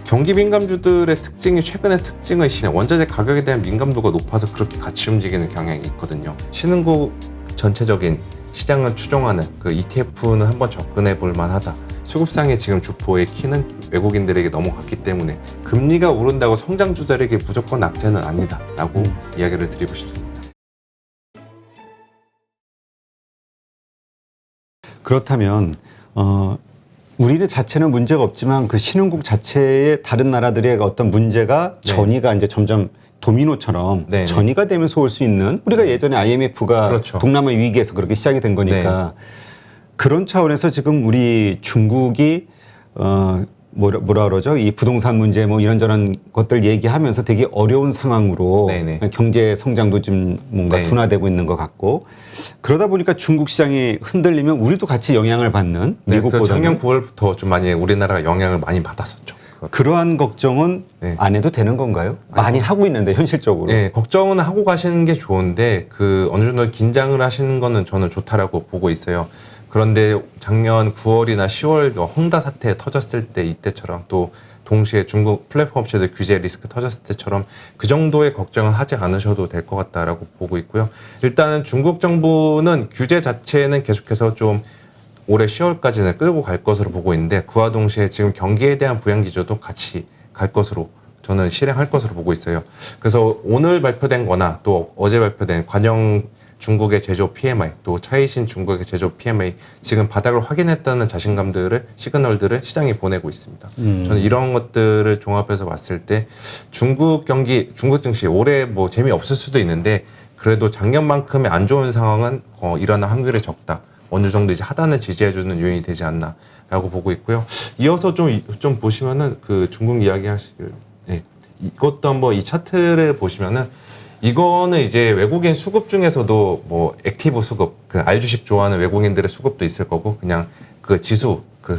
경기 민감주들의 특징이 최근의 특징은 원자재 가격에 대한 민감도가 높아서 그렇게 같이 움직이는 경향이 있거든요. 신흥국 전체적인 시장을 추종하는 그 ETF는 한번 접근해 볼 만하다. 수급상의 지금 주포의 키는 외국인들에게 넘어갔기 때문에 금리가 오른다고 성장주들에게 무조건 악재는 아니다 라고 이야기를 드리고 싶습니다. 그렇다면 우리는 자체는 문제가 없지만 그 신흥국 자체의 다른 나라들의 어떤 문제가 전이가 이제 점점 도미노처럼 전이가 되면서 올 수 있는 우리가 예전에 IMF가 그렇죠. 동남아 위기에서 그렇게 시작이 된 거니까 그런 차원에서 지금 우리 중국이 뭐라 그러죠? 이 부동산 문제 뭐 이런저런 것들 얘기하면서 되게 어려운 상황으로 경제 성장도 좀 뭔가 둔화되고 있는 것 같고 그러다 보니까 중국 시장이 흔들리면 우리도 같이 영향을 받는 미국보다는 작년 9월부터 좀 많이 우리나라가 영향을 많이 받았었죠. 그러한 걱정은 안 해도 되는 건가요? 많이 하고 있는데 현실적으로. 네, 걱정은 하고 가시는 게 좋은데 그 어느 정도 긴장을 하시는 거는 저는 좋다라고 보고 있어요. 그런데 작년 9월이나 10월 헝다 사태 터졌을 때 이때처럼 또 동시에 중국 플랫폼 업체들 규제 리스크 터졌을 때처럼 그 정도의 걱정은 하지 않으셔도 될 것 같다라고 보고 있고요. 일단은 중국 정부는 규제 자체는 계속해서 좀 올해 10월까지는 끌고 갈 것으로 보고 있는데 그와 동시에 지금 경기에 대한 부양 기조도 같이 갈 것으로 저는 실행할 것으로 보고 있어요. 그래서 오늘 발표된 거나 또 어제 발표된 관영 중국의 제조 PMI 또 차이신 중국의 제조 PMI 지금 바닥을 확인했다는 자신감들을 시그널들을 시장이 보내고 있습니다. 저는 이런 것들을 종합해서 봤을 때 중국 경기 중국 증시 올해 뭐 재미없을 수도 있는데 그래도 작년만큼의 안 좋은 상황은 일어날 확률이 적다. 어느 정도 이제 하단을 지지해주는 요인이 되지 않나라고 보고 있고요. 이어서 좀 보시면은 그 중국 이야기 하시길 이것도 한번 이 차트를 보시면은 이거는 이제 외국인 수급 중에서도 뭐 액티브 수급, 그 알주식 좋아하는 외국인들의 수급도 있을 거고 그냥 그 지수, 그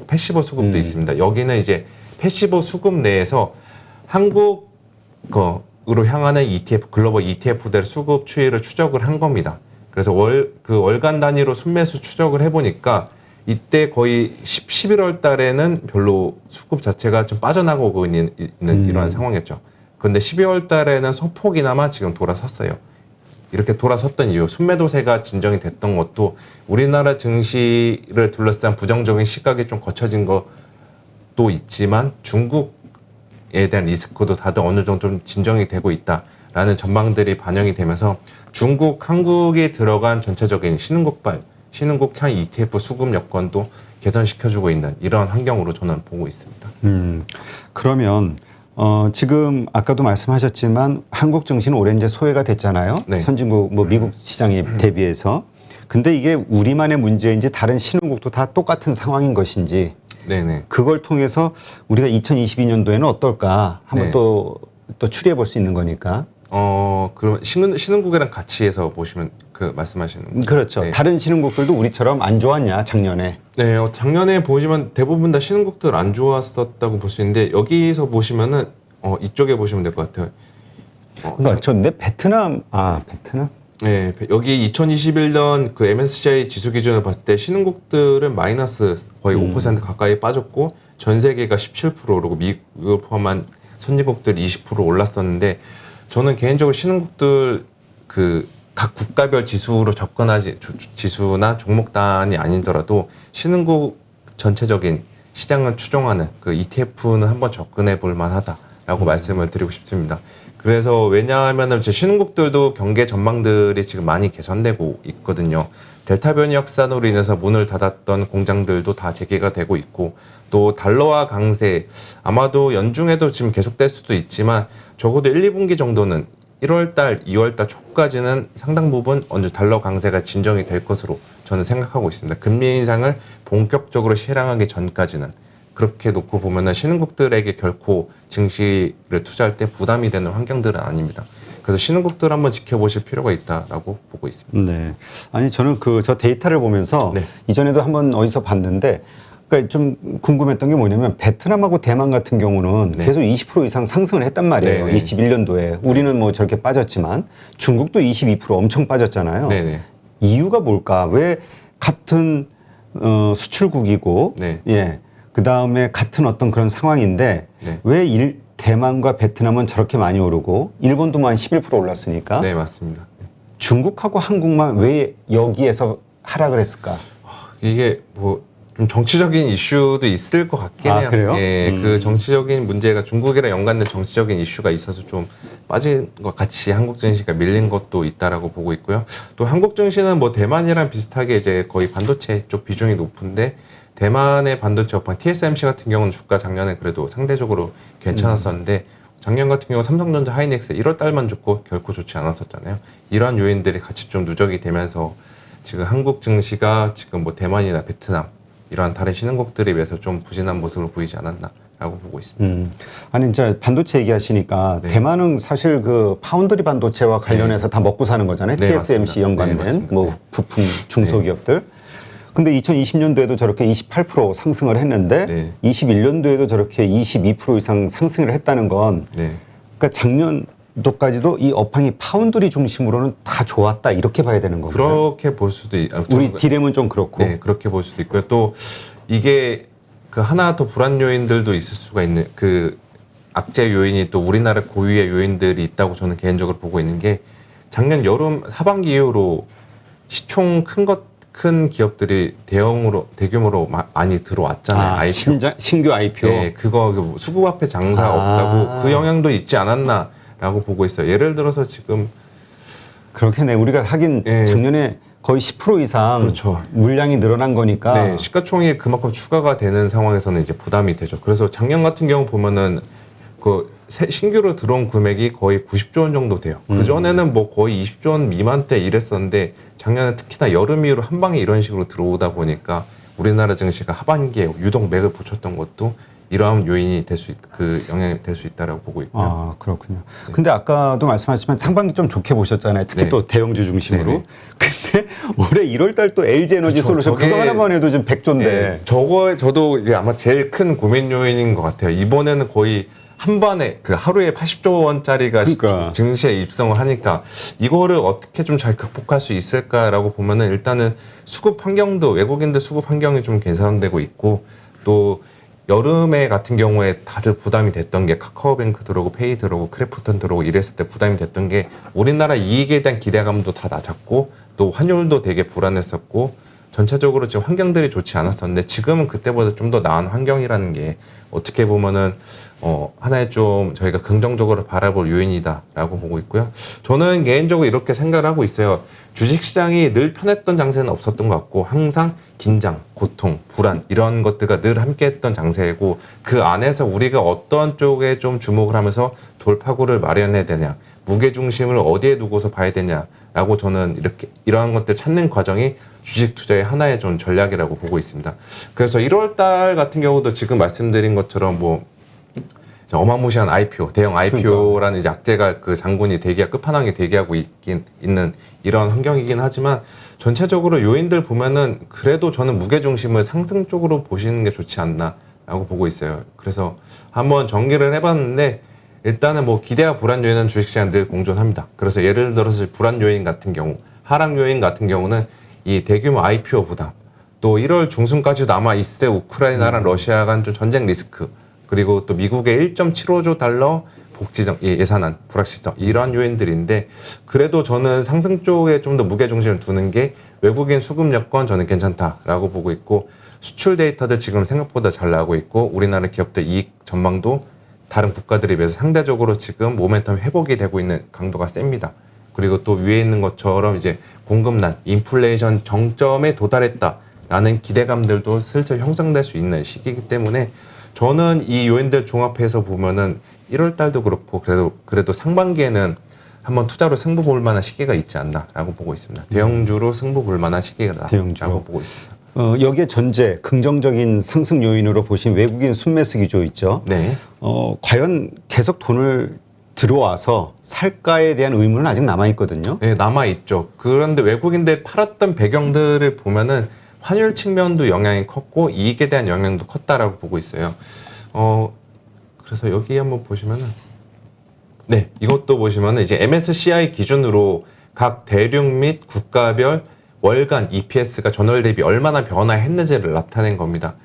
패시브 수급도 있습니다. 여기는 이제 패시브 수급 내에서 한국 으로 향하는 ETF, 글로벌 ETF들 수급 추이를 추적을 한 겁니다. 그래서 월간 단위로 순매수 추적을 해보니까 이때 거의 11월 달에는 별로 수급 자체가 좀 빠져나가고 있는 이러한 상황이었죠. 그런데 12월 달에는 소폭이나마 지금 돌아섰어요. 이렇게 돌아섰던 이유, 순매도세가 진정이 됐던 것도 우리나라 증시를 둘러싼 부정적인 시각이 좀 거쳐진 것도 있지만 중국에 대한 리스크도 다들 어느 정도 좀 진정이 되고 있다라는 전망들이 반영이 되면서 중국, 한국이 들어간 전체적인 신흥국향 ETF 수급 여건도 개선시켜주고 있는 이런 환경으로 저는 보고 있습니다. 그러면 지금 아까도 말씀하셨지만 한국 증시는 올해 이제 소외가 됐잖아요. 선진국, 뭐 미국 시장에 대비해서. 근데 이게 우리만의 문제인지 다른 신흥국도 다 똑같은 상황인 것인지. 그걸 통해서 우리가 2022년도에는 어떨까 한번 또 추리해 볼 수 있는 거니까. 그럼 신흥국이랑 같이 해서 보시면 그 말씀하시는 그렇죠. 다른 신흥국들도 우리처럼 안 좋았냐 작년에? 작년에 보시면 대부분 다 신흥국들 안 좋았었다고 볼 수 있는데 여기서 보시면은 이쪽에 보시면 될 것 같아요. 그러니까 근데 베트남. 네, 여기 2021년 그 MSCI 지수 기준을 봤을 때 신흥국들은 마이너스 거의 5% 가까이 빠졌고 전 세계가 17% 오르고 미국을 포함한 선진국들이 20% 올랐었는데 저는 개인적으로 신흥국들 그 각 국가별 지수로 접근하지 지수나 종목단이 아니더라도 신흥국 전체적인 시장을 추종하는 그 ETF는 한번 접근해 볼 만하다라고 말씀을 드리고 싶습니다. 그래서 왜냐하면은 신흥국들도 경계 전망들이 지금 많이 개선되고 있거든요. 델타 변이 확산으로 인해서 문을 닫았던 공장들도 다 재개가 되고 있고 또 달러화 강세 아마도 연중에도 지금 계속될 수도 있지만 적어도 1, 2분기 정도는 1월달, 2월달 초까지는 상당 부분 어느 달러 강세가 진정이 될 것으로 저는 생각하고 있습니다. 금리 인상을 본격적으로 실행하기 전까지는 그렇게 놓고 보면은 신흥국들에게 결코 증시를 투자할 때 부담이 되는 환경들은 아닙니다. 그래서 신흥국들 한번 지켜보실 필요가 있다라고 보고 있습니다. 네. 아니 저는 저 데이터를 보면서 이전에도 한번 어디서 봤는데 그러니까 좀 궁금했던 게 뭐냐면 베트남하고 대만 같은 경우는 계속 20% 이상 상승을 했단 말이에요. 21년도에. 우리는 뭐 저렇게 빠졌지만 중국도 22% 엄청 빠졌잖아요. 이유가 뭘까? 왜 같은 수출국이고 그 다음에 같은 어떤 그런 상황인데 네. 왜 대만과 베트남은 저렇게 많이 오르고 일본도 한 11% 올랐으니까 네, 맞습니다. 중국하고 한국만 왜 여기에서 하락을 했을까? 이게 뭐 좀 정치적인 이슈도 있을 것 같긴 해요. 그래요? 예, 그 정치적인 문제가 중국이랑 연관된 정치적인 이슈가 있어서 좀 빠진 것 같이 한국 증시가 밀린 것도 있다라고 보고 있고요. 또 한국 증시는 뭐 대만이랑 비슷하게 이제 거의 반도체 쪽 비중이 높은데 대만의 반도체 업황 TSMC 같은 경우는 주가 작년에 그래도 상대적으로 괜찮았었는데 작년 같은 경우 삼성전자 하이닉스 1월 달만 좋고 결코 좋지 않았었잖아요. 이러한 요인들이 같이 좀 누적이 되면서 지금 한국 증시가 지금 뭐 대만이나 베트남 이러한 다른 신흥국들에 비해서 좀 부진한 모습을 보이지 않았나라고 보고 있습니다. 아니 이제 반도체 얘기하시니까 네. 대만은 사실 그 파운드리 반도체와 관련해서 다 먹고 사는 거잖아요. 네, TSMC 맞습니다. 연관된 네, 맞습니다. 뭐 네. 부품 중소기업들. 근데 2020년도에도 저렇게 28% 상승을 했는데 네. 21년도에도 저렇게 22% 이상 상승을 했다는 건 네. 그러니까 작년도까지도 이 업황이 파운드리 중심으로는 다 좋았다 이렇게 봐야 되는 건가요? 그렇게 볼 수도 우리 디램은 좀 그렇고. 네, 그렇게 볼 수도 있고요. 또 이게 그 하나 더 불안 요인들도 있을 수가 있는 그 악재 요인이 또 우리나라 고유의 요인들이 있다고 저는 개인적으로 보고 있는 게 작년 여름 하반기 이후로 시총 큰 기업들이 대규모로 많이 들어왔잖아요. IPO. 신규 IPO. 네, 그거 수급화폐 장사 없다고 그 영향도 있지 않았나라고 보고 있어요. 예를 들어서 지금 그렇겠네. 우리가 하긴 예. 작년에 거의 10% 이상 그렇죠. 물량이 늘어난 거니까. 네, 시가총액이 그만큼 추가가 되는 상황에서는 이제 부담이 되죠. 그래서 작년 같은 경우 보면은 그 신규로 들어온 금액이 거의 90조 원 정도 돼요. 그 전에는 뭐 거의 20조 원 미만대 이랬었는데 작년에 특히나 여름 이후로 한 방에 이런 식으로 들어오다 보니까 우리나라 증시가 하반기에 유독 맥을 붙였던 것도 이러한 요인이 그 영향이 될 수 있다라고 보고 있고요. 아, 그렇군요. 근데 아까도 말씀하셨지만 상반기 좀 좋게 보셨잖아요. 특히 네. 또 대형주 중심으로. 네네. 근데 올해 1월 달 또 LG 에너지 그쵸, 솔루션 저게- 그거 하나만 해도 지금 100조인데. 네, 저도 이제 아마 제일 큰 고민 요인인 것 같아요. 이번에는 거의 한 번에 그 하루에 80조 원짜리가 그러니까. 증시에 입성을 하니까 이거를 어떻게 좀 잘 극복할 수 있을까라고 보면은 일단은 수급 환경도 외국인들 수급 환경이 좀 개선되고 있고 또 여름에 같은 경우에 다들 부담이 됐던 게 카카오뱅크 들어오고 페이 들어오고 크래프톤 들어오고 이랬을 때 부담이 됐던 게 우리나라 이익에 대한 기대감도 다 낮았고 또 환율도 되게 불안했었고 전체적으로 지금 환경들이 좋지 않았었는데 지금은 그때보다 좀 더 나은 환경이라는 게 어떻게 보면은 하나의 좀 저희가 긍정적으로 바라볼 요인이다라고 보고 있고요. 저는 개인적으로 이렇게 생각을 하고 있어요. 주식시장이 늘 편했던 장세는 없었던 것 같고 항상 긴장, 고통, 불안 이런 것들과 늘 함께했던 장세이고 그 안에서 우리가 어떤 쪽에 좀 주목을 하면서 돌파구를 마련해야 되냐, 무게중심을 어디에 두고서 봐야 되냐라고 저는 이러한 것들 찾는 과정이 주식 투자의 하나의 좀 전략이라고 보고 있습니다. 그래서 1월 달 같은 경우도 지금 말씀드린 것처럼 뭐 어마무시한 IPO, 대형 IPO라는 이제 악재가 그 장군이 끝판왕에 대기하고 있는 이런 환경이긴 하지만 전체적으로 요인들 보면은 그래도 저는 무게중심을 상승 쪽으로 보시는 게 좋지 않나라고 보고 있어요. 그래서 한번 정리를 해봤는데 일단은 뭐 기대와 불안 요인은 주식시장 늘 공존합니다. 그래서 예를 들어서 불안 요인 같은 경우, 하락 요인 같은 경우는 이 대규모 IPO 부담, 또 1월 중순까지도 아마 있을 우크라이나랑 러시아 간 좀 전쟁 리스크, 그리고 또 미국의 1.75조 달러 복지정 예산안 불확실성 이러한 요인들인데 그래도 저는 상승 쪽에 좀 더 무게중심을 두는 게 외국인 수급 여건 저는 괜찮다라고 보고 있고 수출 데이터들 지금 생각보다 잘 나오고 있고 우리나라 기업들 이익 전망도 다른 국가들에 비해서 상대적으로 지금 모멘텀 회복이 되고 있는 강도가 셉니다. 그리고 또 위에 있는 것처럼 이제 공급난, 인플레이션 정점에 도달했다라는 기대감들도 슬슬 형성될 수 있는 시기이기 때문에 저는 이 요인들 종합해서 보면은 1월 달도 그렇고 그래도 상반기에는 한번 투자로 승부 볼 만한 시기가 있지 않나라고 보고 있습니다. 대형주로 승부 볼 만한 시기라고 보고 있습니다. 여기에 전제 긍정적인 상승 요인으로 보신 외국인 순매수 기조 있죠. 네. 과연 계속 돈을 들어와서 살까에 대한 의문은 아직 남아 있거든요. 네, 남아 있죠. 그런데 외국인들 팔았던 배경들을 보면은 환율 측면도 영향이 컸고 이익에 대한 영향도 컸다라고 보고 있어요. 그래서 여기 한번 보시면은 네, 이것도 보시면은 이제 MSCI 기준으로 각 대륙 및 국가별 월간 EPS가 전월 대비 얼마나 변화했는지를 나타낸 겁니다.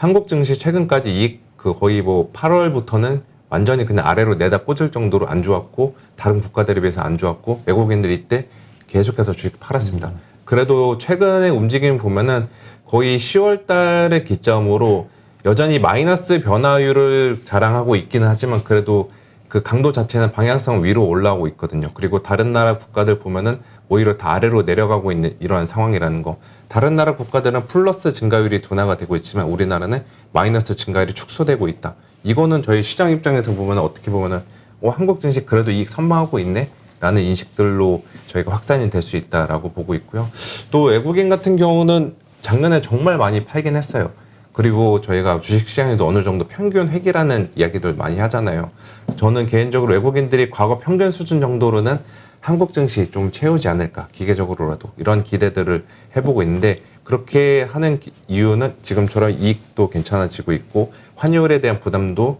한국 증시 최근까지 이익 거의 뭐 8월부터는 완전히 그냥 아래로 내다 꽂을 정도로 안 좋았고 다른 국가들에 비해서 안 좋았고 외국인들이 이때 계속해서 주식 팔았습니다. 그래도 최근의 움직임 보면은 거의 10월 달의 기점으로 여전히 마이너스 변화율을 자랑하고 있기는 하지만 그래도 그 강도 자체는 방향성 위로 올라오고 있거든요. 그리고 다른 나라 국가들 보면은 오히려 다 아래로 내려가고 있는 이러한 상황이라는 거. 다른 나라 국가들은 플러스 증가율이 둔화가 되고 있지만 우리나라는 마이너스 증가율이 축소되고 있다. 이거는 저희 시장 입장에서 보면 어떻게 보면은 한국 증시 그래도 이익 선망하고 있네 라는 인식들로 저희가 확산이 될 수 있다라고 보고 있고요. 또 외국인 같은 경우는 작년에 정말 많이 팔긴 했어요. 그리고 저희가 주식시장에도 어느 정도 평균 회귀라는 이야기들 많이 하잖아요. 저는 개인적으로 외국인들이 과거 평균 수준 정도로는 한국 증시 좀 채우지 않을까, 기계적으로라도 이런 기대들을 해보고 있는데 그렇게 하는 이유는 지금처럼 이익도 괜찮아지고 있고 환율에 대한 부담도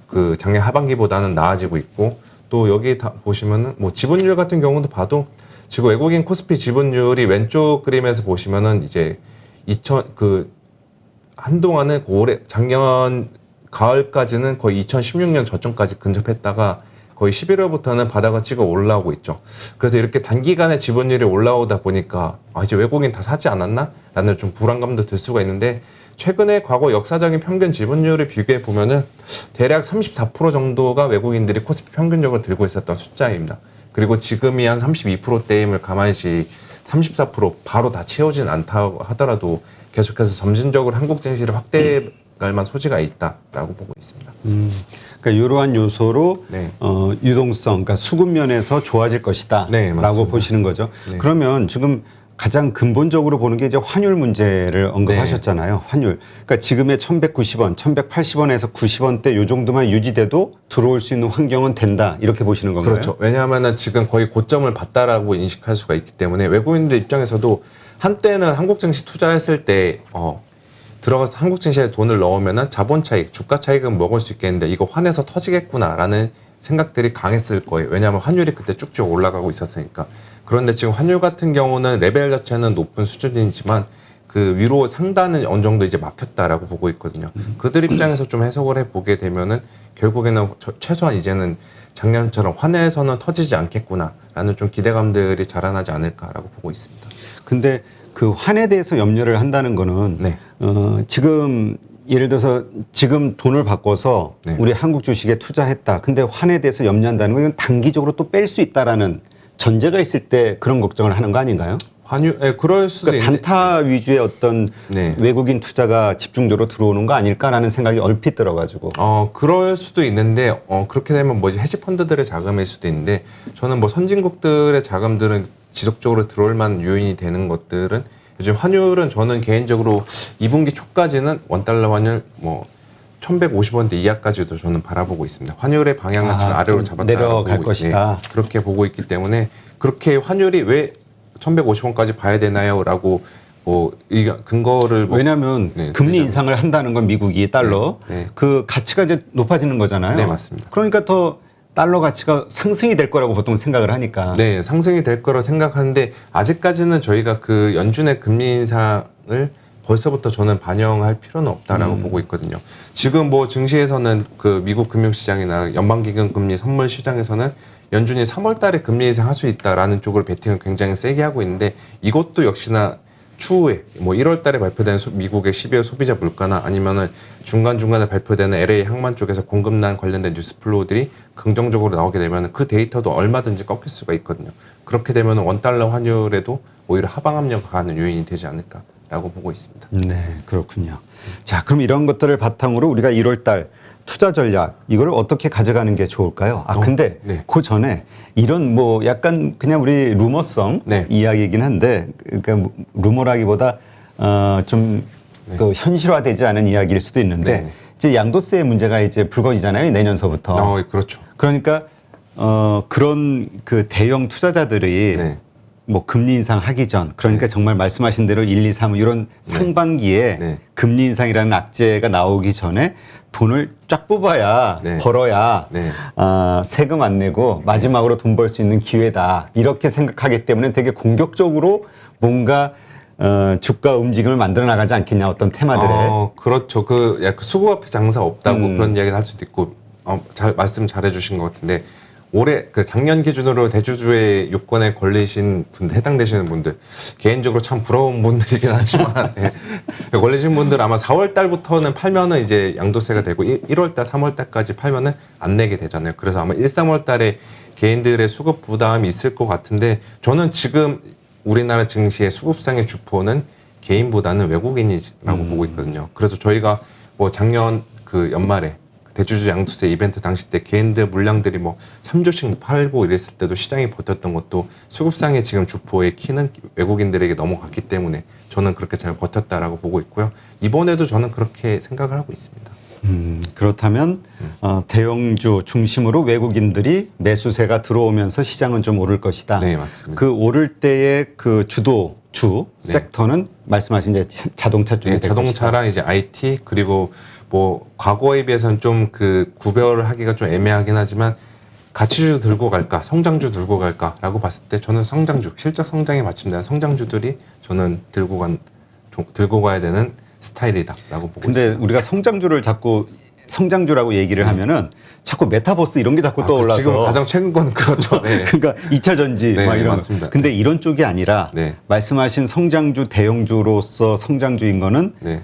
그 작년 하반기보다는 나아지고 있고 또 여기 다 보시면은 뭐 지분율 같은 경우도 봐도 지금 외국인 코스피 지분율이 왼쪽 그림에서 보시면은 이제 한동안은 올해 작년 가을까지는 거의 2016년 저점까지 근접했다가 거의 11월부터는 바닥을 찍어 올라오고 있죠. 그래서 이렇게 단기간에 지분율이 올라오다 보니까 이제 외국인 다 사지 않았나? 라는 좀 불안감도 들 수가 있는데 최근에 과거 역사적인 평균 지분율을 비교해 보면은 대략 34% 정도가 외국인들이 코스피 평균적으로 들고 있었던 숫자입니다. 그리고 지금이 한 32%대임을 가만히 34% 바로 다 채우진 않다고 하더라도 계속해서 점진적으로 한국 증시를 확대해 갈 만한 소지가 있다라고 보고 있습니다. 그러니까 이러한 요소로 네. 유동성, 그러니까 수급 면에서 좋아질 것이다 네, 라고 맞습니다. 보시는 거죠. 네. 그러면 지금 가장 근본적으로 보는 게 이제 환율 문제를 언급하셨잖아요. 네. 환율. 그러니까 지금의 1190원, 1180원에서 90원대 요 정도만 유지돼도 들어올 수 있는 환경은 된다. 이렇게 보시는 건가요? 그렇죠. 왜냐하면 지금 거의 고점을 봤다라고 인식할 수가 있기 때문에 외국인들 입장에서도 한때는 한국 증시 투자했을 때 들어가서 한국 증시에 돈을 넣으면은 자본 차익, 주가 차익은 먹을 수 있겠는데 이거 환에서 터지겠구나라는 생각들이 강했을 거예요. 왜냐하면 환율이 그때 쭉쭉 올라가고 있었으니까. 그런데 지금 환율 같은 경우는 레벨 자체는 높은 수준이지만 그 위로 상단은 어느 정도 이제 막혔다라고 보고 있거든요. 그들 입장에서 좀 해석을 해보게 되면은 결국에는 최소한 이제는 작년처럼 환에서는 터지지 않겠구나라는 좀 기대감들이 자라나지 않을까라고 보고 있습니다. 근데 그 환에 대해서 염려를 한다는 거는 네. 지금 예를 들어서 지금 돈을 바꿔서 네. 우리 한국 주식에 투자했다. 근데 환에 대해서 염려한다는 건 단기적으로 또 뺄 수 있다라는 전제가 있을 때 그런 걱정을 하는 거 아닌가요? 환율, 그럴 수도 그러니까 있는데. 단타 위주의 어떤 네. 외국인 투자가 집중적으로 들어오는 거 아닐까라는 생각이 얼핏 들어가지고. 그럴 수도 있는데, 그렇게 되면 뭐지, 헤지펀드들의 자금일 수도 있는데, 저는 뭐 선진국들의 자금들은 지속적으로 들어올 만한 요인이 되는 것들은 요즘 환율은 저는 개인적으로 2분기 초까지는 원달러 환율 1150원대 이하까지도 저는 바라보고 있습니다. 환율의 방향은 지금 아래로 잡았다. 내려갈 것이다. 네, 그렇게 보고 있기 때문에 그렇게 환율이 왜 1150원까지 봐야 되나요? 라고 이 근거를 왜냐하면 금리 인상을 한다는 건 미국이 달러 네. 그 가치가 이제 높아지는 거잖아요. 네, 맞습니다. 그러니까 더 달러 가치가 상승이 될 거라고 보통 생각을 하니까. 네, 상승이 될 거라고 생각하는데 아직까지는 저희가 그 연준의 금리 인상을 벌써부터 저는 반영할 필요는 없다라고 보고 있거든요. 지금 뭐 증시에서는 그 미국 금융시장이나 연방기금 금리 선물 시장에서는 연준이 3월 달에 금리 인상할 수 있다라는 쪽으로 베팅을 굉장히 세게 하고 있는데 이것도 역시나 추후에 1월 달에 발표되는 미국의 12월 소비자 물가나 아니면은 중간중간에 발표되는 LA 항만 쪽에서 공급난 관련된 뉴스 플로우들이 긍정적으로 나오게 되면 그 데이터도 얼마든지 꺾일 수가 있거든요. 그렇게 되면 원달러 환율에도 오히려 하방 압력을 가하는 요인이 되지 않을까라고 보고 있습니다. 네, 그렇군요. 자, 그럼 이런 것들을 바탕으로 우리가 1월 달 투자 전략 이걸 어떻게 가져가는 게 좋을까요? 근데 네. 그 전에 이런 약간 그냥 우리 루머성 네. 이야기이긴 한데 그러니까 루머라기보다 좀 그 현실화되지 않은 이야기일 수도 있는데 네. 이제 양도세 문제가 이제 불거지잖아요, 내년서부터. 그렇죠. 그러니까 그런 그 대형 투자자들이 네. 금리 인상 하기 전, 그러니까 정말 말씀하신 대로 1, 2, 3 이런 상반기에 네. 금리 인상이라는 악재가 나오기 전에 돈을 쫙 뽑아야 네. 벌어야 네. 세금 안 내고 마지막으로 돈 벌 수 있는 기회다. 이렇게 생각하기 때문에 되게 공격적으로 뭔가 주가 움직임을 만들어 나가지 않겠냐 어떤 테마들에. 그렇죠. 약간 수급 앞에 장사 없다고 그런 이야기를 할 수도 있고 말씀 잘해주신 것 같은데 올해 작년 기준으로 대주주의 요건에 걸리신 분들 해당되시는 분들 개인적으로 참 부러운 분들이긴 하지만 걸리신 분들 아마 4월 달부터는 팔면은 이제 양도세가 되고 1월 달, 3월 달까지 팔면은 안 내게 되잖아요. 그래서 아마 1, 3월 달에 개인들의 수급 부담이 있을 것 같은데 저는 지금 우리나라 증시의 수급상의 주포는 개인보다는 외국인이라고 보고 있거든요. 그래서 저희가 뭐 작년 연말에 대주주 양도세 이벤트 당시 때 개인들 물량들이 뭐 3조씩 팔고 이랬을 때도 시장이 버텼던 것도 수급상의 지금 주포의 키는 외국인들에게 넘어갔기 때문에 저는 그렇게 잘 버텼다라고 보고 있고요. 이번에도 저는 그렇게 생각을 하고 있습니다. 그렇다면 대형주 중심으로 외국인들이 매수세가 들어오면서 시장은 좀 오를 것이다. 네, 맞습니다. 그 오를 때의 주 섹터는 말씀하신 이제 자동차 쪽에 자동차랑 이제 IT 그리고 뭐 과거에 비해서는 좀 구별을 하기가 좀 애매하긴 하지만 가치주 들고 갈까 성장주 들고 갈까라고 봤을 때 저는 성장주 실적 성장에 맞춘다는 성장주들이 저는 들고 가야 되는 스타일이다라고 보고 있습니다. 근데 우리가 성장주를 자꾸 성장주라고 얘기를 하면은 자꾸 메타버스 이런 게 자꾸 떠올라서 지금 가장 최근 건 그렇죠. 네. 그러니까 2차 전지 네, 막 이런 맞습니다. 근데 이런 쪽이 아니라 네. 말씀하신 성장주 대형주로서 성장주인 거는 네.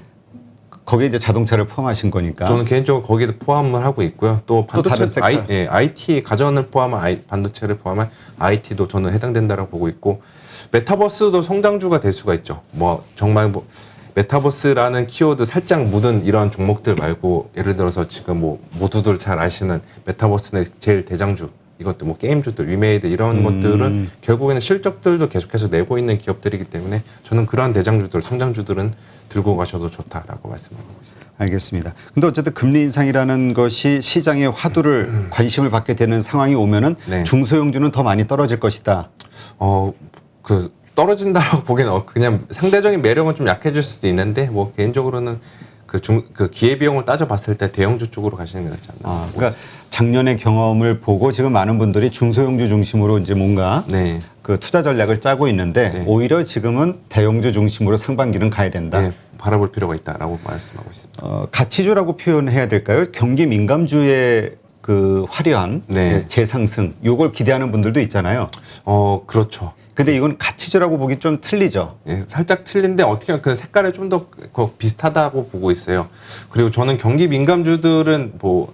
거기에 이제 자동차를 포함하신 거니까 저는 개인적으로 거기도 포함을 하고 있고요. 또 반도체 IT 가전을 포함한 반도체를 포함한 IT도 저는 해당된다라고 보고 있고 메타버스도 성장주가 될 수가 있죠. 뭐 정말 메타버스라는 키워드 살짝 묻은 이런 종목들 말고 예를 들어서 지금 뭐 모두들 잘 아시는 메타버스의 제일 대장주 이것도 뭐 게임주들, 위메이드 이런 것들은 결국에는 실적들도 계속해서 내고 있는 기업들이기 때문에 저는 그러한 대장주들, 성장주들은 들고 가셔도 좋다라고 말씀하고 있습니다. 알겠습니다. 근데 어쨌든 금리 인상이라는 것이 시장의 화두를 관심을 받게 되는 상황이 오면은 네. 중소형주는 더 많이 떨어질 것이다. 떨어진다라고 보기에는 그냥 상대적인 매력은 좀 약해질 수도 있는데 뭐 개인적으로는 기회비용을 따져봤을 때 대형주 쪽으로 가시는 게 낫지 않나. 그러니까 작년의 경험을 보고 지금 많은 분들이 중소형주 중심으로 이제 뭔가 네. 투자 전략을 짜고 있는데 네. 오히려 지금은 대형주 중심으로 상반기는 가야 된다. 네, 바라볼 필요가 있다라고 말씀하고 있습니다. 가치주라고 표현해야 될까요? 경기 민감주의 화려한 네. 재상승, 요걸 기대하는 분들도 있잖아요. 그렇죠. 근데 이건 가치주라고 보기 좀 틀리죠. 예, 살짝 틀린데 어떻게 보면 색깔이 좀 더 비슷하다고 보고 있어요. 그리고 저는 경기 민감주들은 뭐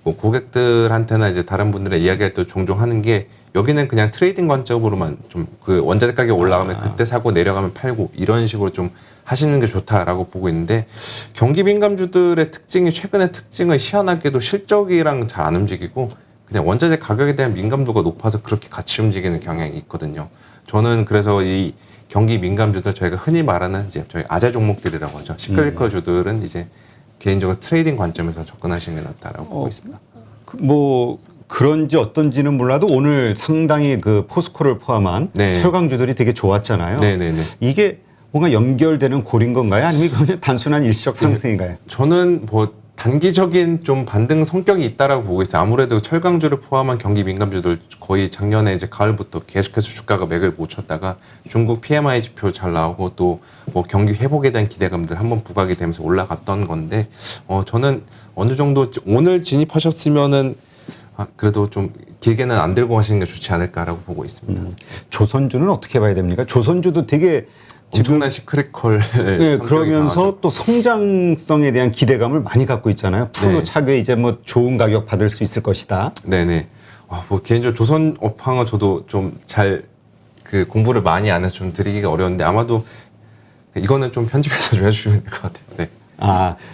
고객들한테나 이제 다른 분들의 이야기할 때 종종 하는 게 여기는 그냥 트레이딩 관점으로만 좀 원자재 가격 올라가면 그때 사고 내려가면 팔고 이런 식으로 좀 하시는 게 좋다라고 보고 있는데 경기 민감주들의 최근의 특징은 희한하게도 실적이랑 잘 안 움직이고 그냥 원자재 가격에 대한 민감도가 높아서 그렇게 같이 움직이는 경향이 있거든요. 저는 그래서 이 경기 민감주들 저희가 흔히 말하는 이제 저희 아재 종목들이라고 하죠. 시클리컬 주들은 이제 개인적으로 트레이딩 관점에서 접근하시는 게 낫다라고 보고 있습니다. 그런지 어떤지는 몰라도 오늘 상당히 포스코를 포함한 네. 철강주들이 되게 좋았잖아요. 네네네. 이게 뭔가 연결되는 고리인 건가요? 아니면 그냥 단순한 일시적 상승인가요? 저는 단기적인 좀 반등 성격이 있다라고 보고 있어요. 아무래도 철강주를 포함한 경기 민감주들 거의 작년에 이제 가을부터 계속해서 주가가 맥을 못 쳤다가 중국 PMI 지표 잘 나오고 또 뭐 경기 회복에 대한 기대감들 한번 부각이 되면서 올라갔던 건데 저는 어느 정도 오늘 진입하셨으면은 그래도 좀 길게는 안 들고 가시는 게 좋지 않을까라고 보고 있습니다. 조선주는 어떻게 봐야 됩니까? 조선주도 되게 엄청난 시크릿컬. 네, 그러면서 강하죠. 또 성장성에 대한 기대감을 많이 갖고 있잖아요. 프로 네. 차게 이제 좋은 가격 받을 수 있을 것이다. 네네. 개인적으로 조선 업황은 저도 좀 잘 공부를 많이 안 해서 좀 드리기가 어려운데 아마도 이거는 좀 편집해서 좀 해주시면 될 것 같아요.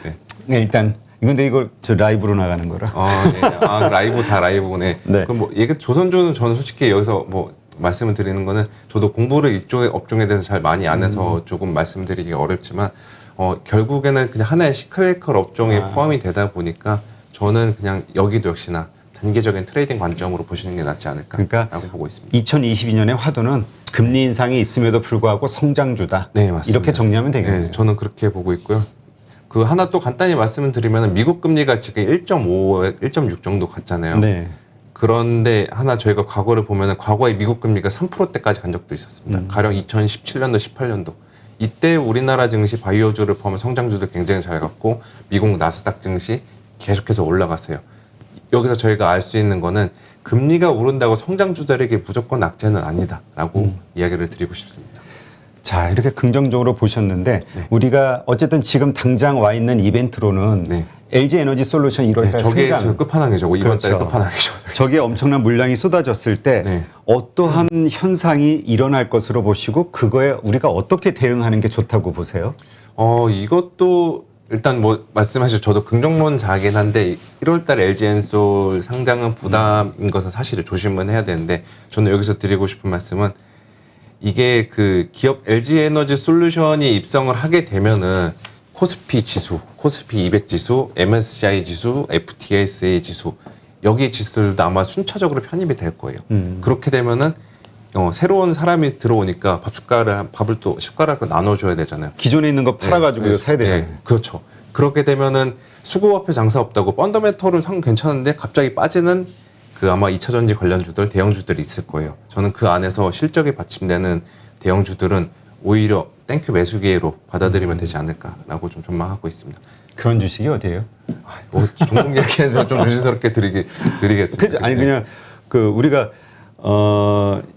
네. 네, 일단 근데 이걸 라이브로 나가는 거라. 네. 라이브 다 라이브네. 네. 그럼 조선주는 저는 솔직히 여기서 말씀을 드리는 거는 저도 공부를 이쪽의 업종에 대해서 잘 많이 안 해서 조금 말씀드리기가 어렵지만 결국에는 그냥 하나의 시크릿컬 업종에 포함이 되다 보니까 저는 그냥 여기도 역시나 단기적인 트레이딩 관점으로 보시는 게 낫지 않을까라고 보고 있습니다. 2022년의 화두는 금리 인상이 있음에도 불구하고 성장주다. 네, 맞습니다. 이렇게 정리하면 되겠네요. 네, 저는 그렇게 보고 있고요. 하나 또 간단히 말씀을 드리면 미국 금리가 지금 1.5, 1.6 정도 갔잖아요. 네. 그런데 하나 저희가 과거를 보면 과거에 미국 금리가 3%대까지 간 적도 있었습니다. 가령 2017년도, 18년도 이때 우리나라 증시 바이오주를 포함한 성장주들 굉장히 잘 갔고 미국 나스닥 증시 계속해서 올라갔어요. 여기서 저희가 알 수 있는 거는 금리가 오른다고 성장주들에게 무조건 악재는 아니다라고 이야기를 드리고 싶습니다. 자, 이렇게 긍정적으로 보셨는데 네. 우리가 어쨌든 지금 당장 와 있는 이벤트로는 네. LG 에너지 솔루션 1월달 네, 저게 상장. 지금 끝판왕이죠. 이번 달에 그렇죠. 끝판왕이죠. 저기에 엄청난 물량이 쏟아졌을 때 네. 어떠한 현상이 일어날 것으로 보시고 그거에 우리가 어떻게 대응하는 게 좋다고 보세요? 이것도 일단 뭐 말씀하신 저도 긍정론자긴 한데 1월달 LG엔솔 상장은 부담인 것은 사실을 조심은 해야 되는데 저는 여기서 드리고 싶은 말씀은 이게 그 기업 LG에너지 솔루션이 입성을 하게 되면은 코스피 지수, 코스피 200 지수, MSCI 지수, FTSA 지수 여기 지수들도 아마 순차적으로 편입이 될 거예요. 그렇게 되면은 새로운 사람이 들어오니까 밥을 또 숟가락을 나눠줘야 되잖아요. 기존에 있는 거 팔아가지고 이거 사야 되잖아요. 네, 그렇죠. 그렇게 되면은 수급업에 장사 없다고 펀더멘털은 괜찮은데 갑자기 빠지는 그 아마 2차 전지 관련주들, 대형주들이 있을 거예요. 저는 그 안에서 실적이 받침되는 대형주들은 오히려 땡큐 매수 기회로 받아들이면 되지 않을까라고 좀 전망하고 있습니다. 그런 주식이 어디예요? 종목 얘기해서 좀 조심스럽게 드리겠습니다. 그죠? 아니 그냥 그 우리가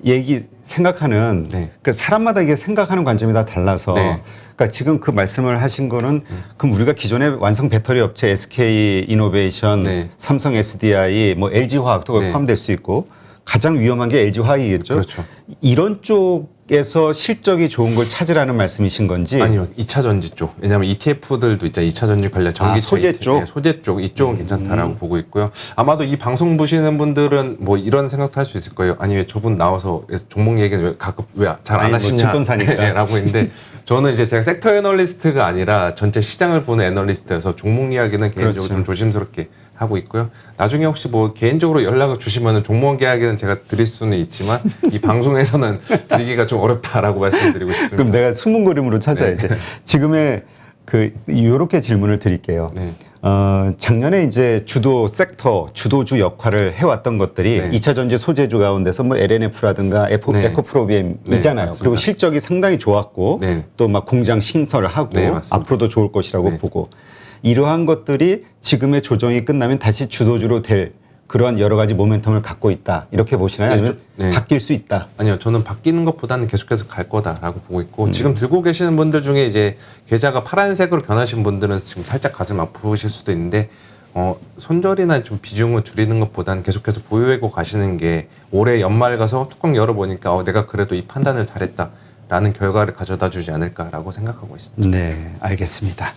얘기 생각하는 네. 그 사람마다 이게 생각하는 관점이 다 달라서 네. 그러니까 지금 그 말씀을 하신 거는 그럼 우리가 기존에 완성 배터리 업체 SK 이노베이션, 네. 삼성 SDI, 뭐 LG 화학도 네. 포함될 수 있고 가장 위험한 게 LG 화학이겠죠. 그렇죠. 이런 쪽에서 실적이 좋은 걸 찾으라는 말씀이신 건지 아니요, 2차 전지 쪽. 왜냐하면 ETF들도 있잖아요. 2차 전지 관련 전기차 소재 ETF. 쪽? 네, 소재 쪽 이쪽은 괜찮다라고 보고 있고요. 아마도 이 방송 보시는 분들은 뭐 이런 생각도 할 수 있을 거예요. 아니 왜 저분 나와서 종목 얘기는 왜 가끔 왜 잘 안 아니, 뭐 하시냐? 증권사니까. 라고 했는데 저는 이제 제가 섹터 애널리스트가 아니라 전체 시장을 보는 애널리스트여서 종목 이야기는 개인적으로 그렇죠. 좀 조심스럽게 하고 있고요. 나중에 혹시 뭐 개인적으로 연락을 주시면은 종목 이야기는 제가 드릴 수는 있지만 이 방송에서는 드리기가 좀 어렵다라고 말씀드리고 싶습니다. 그럼 내가 숨은 그림으로 찾아야지. 네. 지금의 그 요렇게 질문을 드릴게요. 네. 작년에 이제 주도 섹터, 주도주 역할을 해왔던 것들이 네. 2차 전지 소재주 가운데서 뭐 LNF라든가 네. 에코프로비엠 네, 있잖아요. 맞습니다. 그리고 실적이 상당히 좋았고 네. 또 막 공장 신설을 하고 네, 맞습니다. 앞으로도 좋을 것이라고 네. 보고 이러한 것들이 지금의 조정이 끝나면 다시 주도주로 될 그러한 여러 가지 모멘텀을 갖고 있다. 이렇게 보시나요? 네, 아니면 네. 바뀔 수 있다. 아니요, 저는 바뀌는 것보다는 계속해서 갈 거다라고 보고 있고 지금 들고 계시는 분들 중에 이제 계좌가 파란색으로 변하신 분들은 지금 살짝 가슴 아프실 수도 있는데 손절이나 좀 비중을 줄이는 것보다는 계속해서 보유하고 가시는 게 올해 연말 가서 뚜껑 열어보니까 내가 그래도 이 판단을 잘했다라는 결과를 가져다 주지 않을까라고 생각하고 있습니다. 네, 알겠습니다.